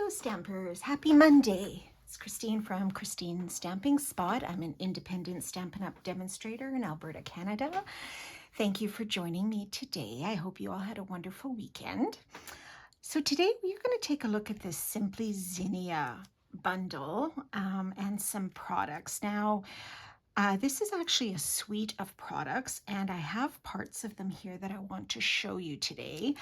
Stampers, happy Monday. It's Christine from Christine's Stamping Spot. I'm an independent Stampin' Up! Demonstrator in Alberta, Canada. Thank you for joining me today. I hope you all had a wonderful weekend. So today we're going to take a look at this Simply Zinnia bundle and some products. Now, this is actually a suite of products, and I have parts of them here that I want to show you today.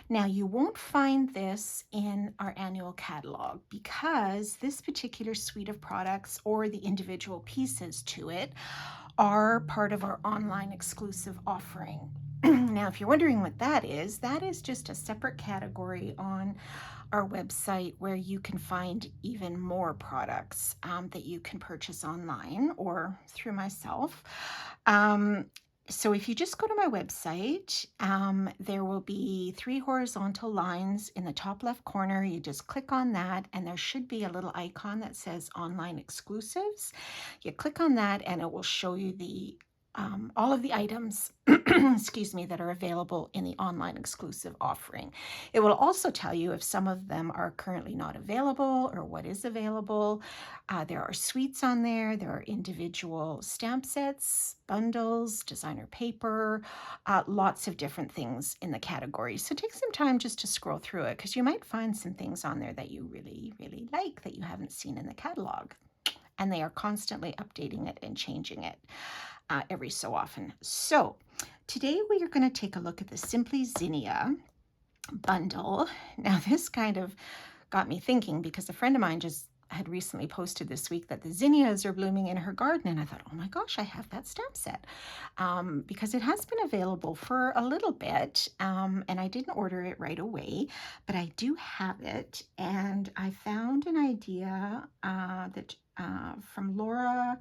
Now, you won't find this in our annual catalog because this particular suite of products or the individual pieces to it are part of our online exclusive offering. Now, if you're wondering what that is just a separate category on our website where you can find even more products that you can purchase online or through myself. So if you just go to my website, there will be 3 horizontal lines in the top left corner. You just click on that and there should be a little icon that says online exclusives. You click on that and it will show you the all of the items excuse me, that are available in the online exclusive offering. It will also tell you if some of them are currently not available or what is available. There are suites on there. There are individual stamp sets, bundles, designer paper, lots of different things in the category. So take some time just to scroll through it because you might find some things on there that you really, really like that you haven't seen in the catalog. And they are constantly updating it and changing it every so often. So today we are going to take a look at the Simply Zinnia bundle. Now this kind of got me thinking because a friend of mine just had recently posted this week that the zinnias are blooming in her garden, and I thought, oh my gosh, I have that stamp set because it has been available for a little bit, and I didn't order it right away, but I do have it, and I found an idea that from Laura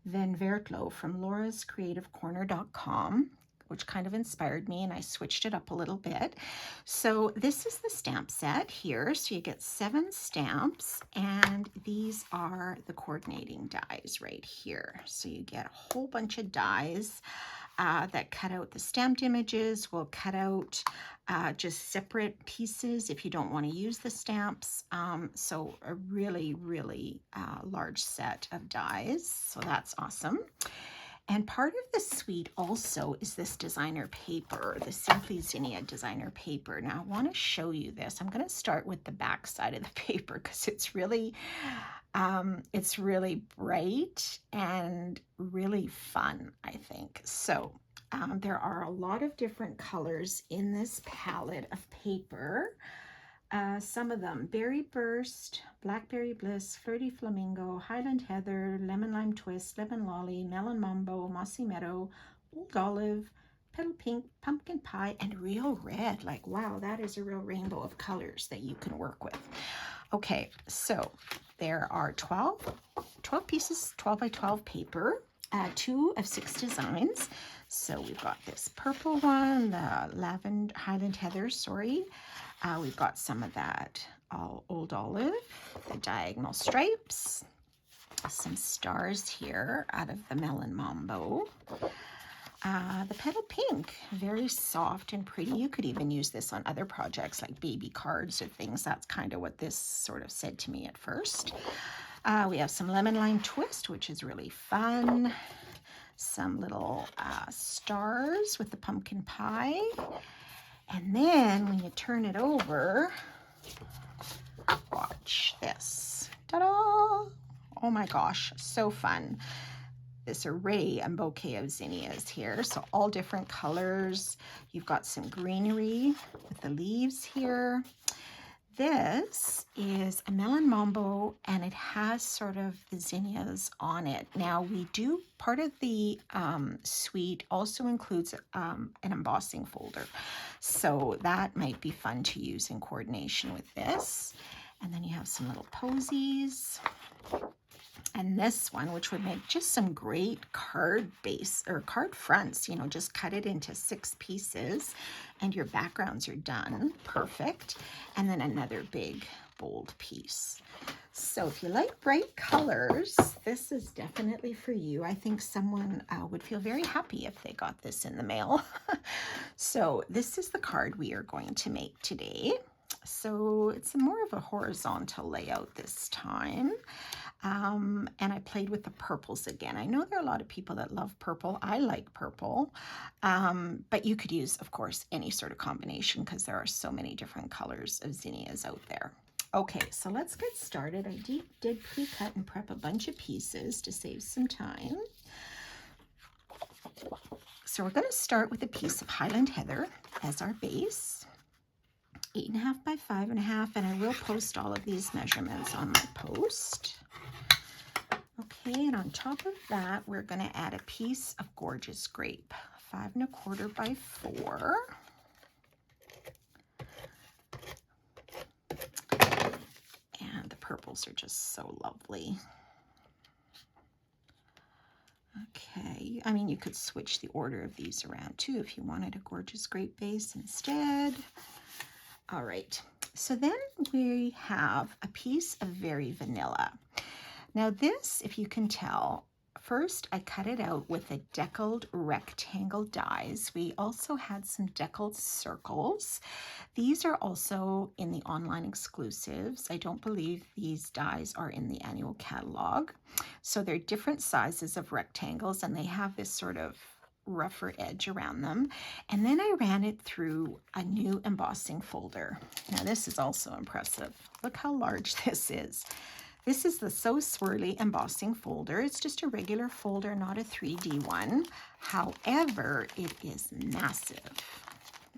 Van Vertlo from laurascreativecorner.com, which kind of inspired me, and I switched it up a little bit. So this is the stamp set here. So you get 7 stamps, and these are the coordinating dies right here. So you get a whole bunch of dies that cut out the stamped images. We'll cut out just separate pieces if you don't want to use the stamps. So a really, really large set of dies. So that's awesome. And part of the suite also is this designer paper, the Simply Zinnia designer paper. Now I want to show you this. I'm going to start with the back side of the paper because it's really bright and really fun, I think. So there are a lot of different colors in this palette of paper. Some of them: Berry Burst, Blackberry Bliss, Flirty Flamingo, Highland Heather, Lemon Lime Twist, Lemon Lolly, Melon Mambo, Mossy Meadow, Old Olive, Petal Pink, Pumpkin Pie, and Real Red. Like, wow, that is a real rainbow of colors that you can work with. Okay, so there are 12 pieces, 12 by 12 paper, 2 of 6 designs. So we've got this purple one, the lavender, Highland Heather, sorry. We've got some of that Old Olive, the diagonal stripes, some stars here out of the Melon Mambo. The Petal Pink, very soft and pretty. You could even use this on other projects like baby cards or things. That's kind of what this sort of said to me at first. We have some Lemon Lime Twist, which is really fun. Some little stars with the pumpkin pie. And then when you turn it over, watch this. Ta-da! Oh my gosh, so fun. This array and bouquet of zinnias here. So all different colors. You've got some greenery with the leaves here. This is a Melon Mambo, and it has sort of the zinnias on it. Now we do, part of the suite also includes an embossing folder. So that might be fun to use in coordination with this. And then you have some little posies. And this one, which would make just some great card base or card fronts, you know, just cut it into 6 pieces and your backgrounds are done. Perfect. And then another big bold piece. So if you like bright colors, this is definitely for you. I think someone would feel very happy if they got this in the mail. So this is the card we are going to make today. So it's more of a horizontal layout this time. And I played with the purples again. I know there are a lot of people that love purple. I like purple, but you could use, of course, any sort of combination because there are so many different colors of zinnias out there. Okay, so let's get started. I did pre-cut and prep a bunch of pieces to save some time. So we're going to start with a piece of Highland Heather as our base, 8.5 by 5.5, and I will post all of these measurements on my post. Okay, and on top of that, we're going to add a piece of Gorgeous Grape, 5.25 by 4. And the purples are just so lovely. Okay, I mean, you could switch the order of these around too if you wanted a Gorgeous Grape base instead. All right, so then we have a piece of Very Vanilla. Now this, if you can tell, first I cut it out with a deckled rectangle dies. We also had some deckled circles. These are also in the online exclusives. I don't believe these dies are in the annual catalog. So they're different sizes of rectangles and they have this sort of rougher edge around them. And then I ran it through a new embossing folder. Now this is also impressive. Look how large this is. This is the So Swirly embossing folder. It's just a regular folder, not a 3D one. However, it is massive.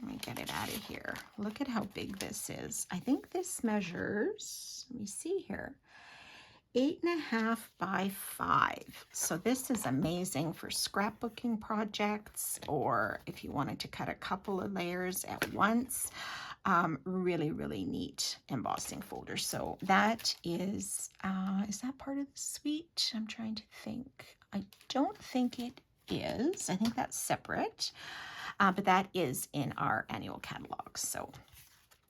Let me get it out of here. Look at how big this is. I think this measures, let me see here, 8.5 by 5. So this is amazing for scrapbooking projects, or if you wanted to cut a couple of layers at once. Really, really neat embossing folder. So that is that part of the suite? I'm trying to think. I don't think it is. I think that's separate. But that is in our annual catalog. So,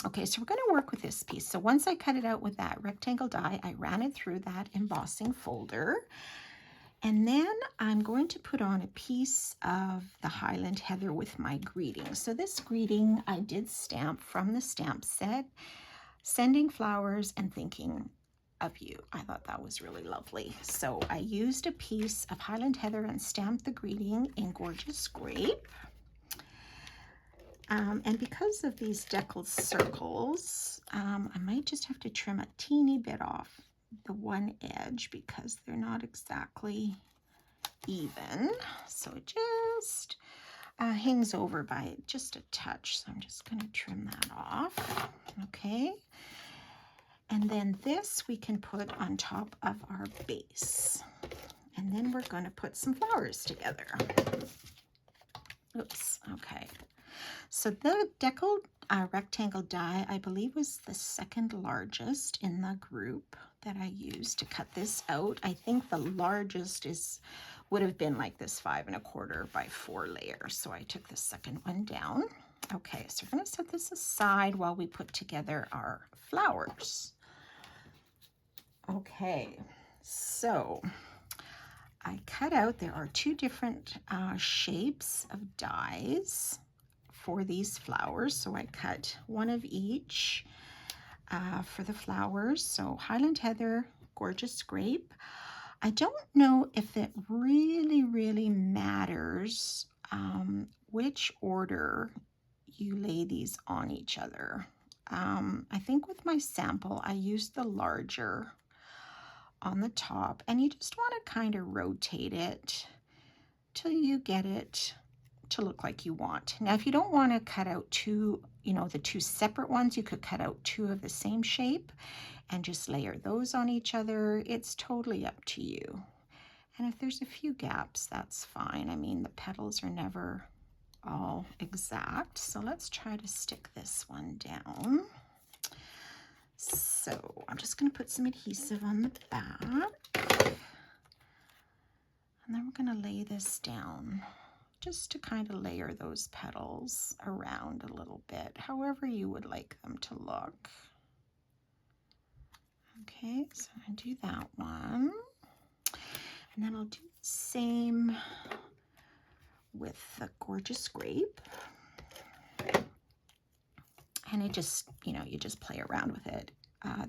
okay, so we're going to work with this piece. So once I cut it out with that rectangle die, I ran it through that embossing folder. And then I'm going to put on a piece of the Highland Heather with my greeting. So this greeting I did stamp from the stamp set, Sending Flowers and Thinking of You. I thought that was really lovely. So I used a piece of Highland Heather and stamped the greeting in Gorgeous Grape. And because of these deckled circles, I might just have to trim a teeny bit off the one edge because they're not exactly even. So it just hangs over by just a touch. So I'm just going to trim that off. Okay. And then this we can put on top of our base. And then we're going to put some flowers together. Oops. Okay. So the deckled rectangle die, I believe, was the second largest in the group that I used to cut this out. I think the largest would have been like this 5.25 by 4 layers. So I took the second one down. Okay, so we're going to set this aside while we put together our flowers. Okay, so I cut out, there are two different shapes of dies for these flowers. So I cut one of each for the flowers. So Highland Heather, Gorgeous Grape. I don't know if it really matters which order you lay these on each other. I think with my sample, I used the larger on the top, and you just want to kind of rotate it till you get it to look like you want. Now, if you don't want to cut out two, the two separate ones, you could cut out two of the same shape and just layer those on each other. It's totally up to you. And if there's a few gaps, that's fine. I mean, the petals are never all exact. So let's try to stick this one down. So I'm just going to put some adhesive on the back. And then we're going to lay this down just to kind of layer those petals around a little bit, however you would like them to look. Okay, so I do that one. And then I'll do the same with the Gorgeous Grape. kind of just, you just play around with it.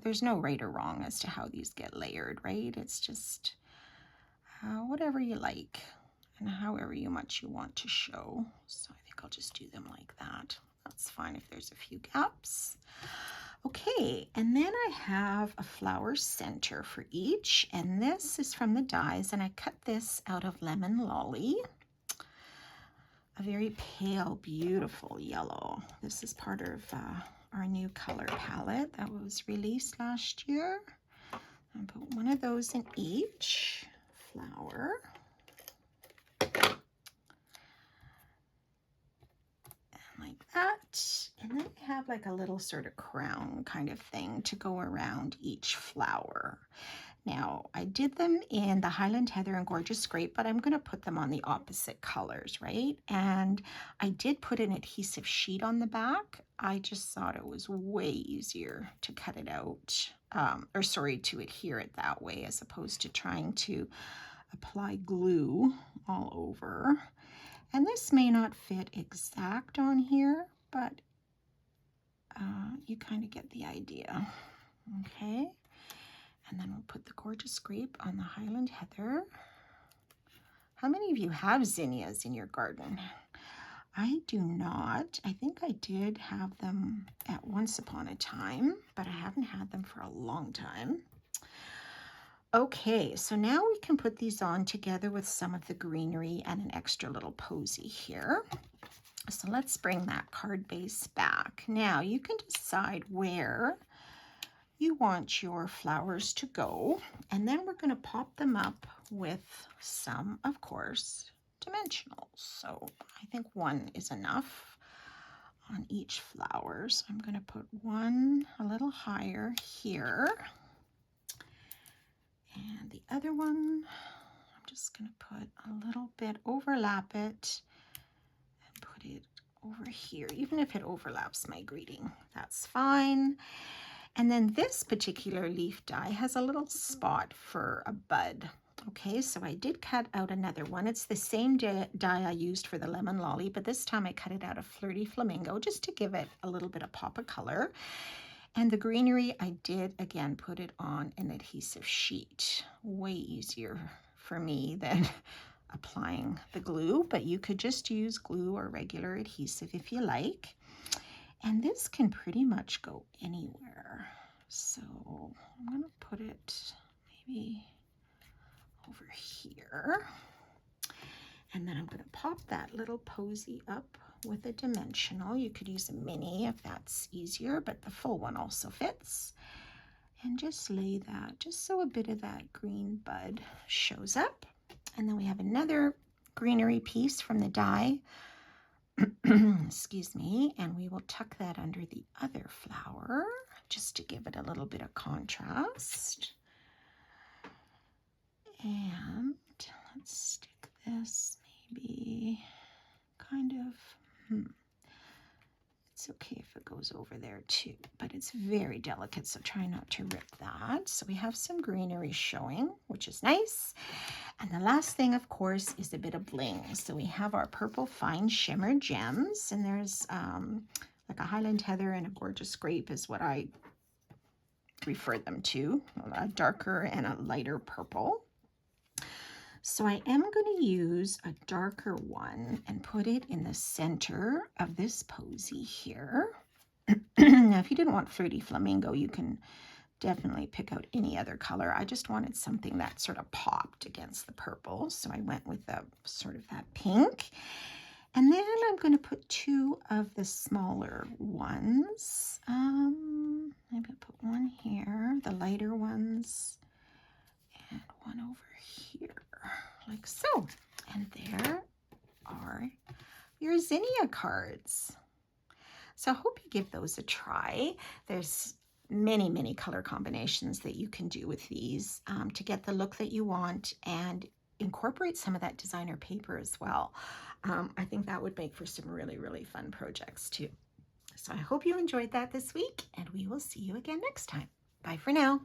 There's no right or wrong as to how these get layered, right? It's just whatever you like and however much you want to show. So I think I'll just do them like that. That's fine if there's a few gaps. Okay, and then I have a flower center for each, and this is from the dies, and I cut this out of Lemon Lolly, a very pale, beautiful yellow. This is part of our new color palette that was released last year. I'll put one of those in each flower. Like that, and then I have like a little sort of crown kind of thing to go around each flower. Now I did them in the Highland Heather and Gorgeous Grape, but I'm going to put them on the opposite colors, right? And I did put an adhesive sheet on the back. I just thought it was way easier to cut it out, to adhere it that way as opposed to trying to apply glue all over. And this may not fit exact on here, but you kind of get the idea. Okay, and then we'll put the Gorgeous Grape on the Highland Heather. How many of you have zinnias in your garden? I do not. I think I did have them at once upon a time, but I haven't had them for a long time. Okay, so now we can put these on together with some of the greenery and an extra little posy here. So let's bring that card base back. Now you can decide where you want your flowers to go, and then we're going to pop them up with some, of course, dimensionals. So I think one is enough on each flower. So I'm going to put one a little higher here. And the other one, I'm just going to put a little bit, overlap it, and put it over here. Even if it overlaps my greeting, that's fine. And then this particular leaf die has a little spot for a bud. Okay, so I did cut out another one. It's the same die I used for the Lemon Lolly, but this time I cut it out of Flirty Flamingo just to give it a little bit of pop of color. And the greenery, I did, again, put it on an adhesive sheet. Way easier for me than applying the glue, but you could just use glue or regular adhesive if you like. And this can pretty much go anywhere. So I'm going to put it maybe over here. And then I'm going to pop that little posy up with a dimensional. You could use a mini if that's easier, but the full one also fits. And just lay that, just so a bit of that green bud shows up. And then we have another greenery piece from the die, excuse me, and we will tuck that under the other flower just to give it a little bit of contrast. And let's stick this maybe kind of, it's okay if it goes over there too, but it's very delicate, so try not to rip that. So we have some greenery showing, which is nice. And the last thing, of course, is a bit of bling. So we have our purple fine shimmer gems, and there's like a Highland Heather and a Gorgeous Grape is what I refer them to, a darker and a lighter purple. So I am going to use a darker one and put it in the center of this posy here. Now, if you didn't want Flirty Flamingo, you can definitely pick out any other color. I just wanted something that sort of popped against the purple, so I went with the sort of that pink. And then I'm going to put two of the smaller ones. Maybe I'll put one here, the lighter ones, and one over here, like so. And there are your zinnia cards. So I hope you give those a try. There's many, many color combinations that you can do with these to get the look that you want and incorporate some of that designer paper as well. I think that would make for some really, really fun projects too. So I hope you enjoyed that this week, and we will see you again next time. Bye for now.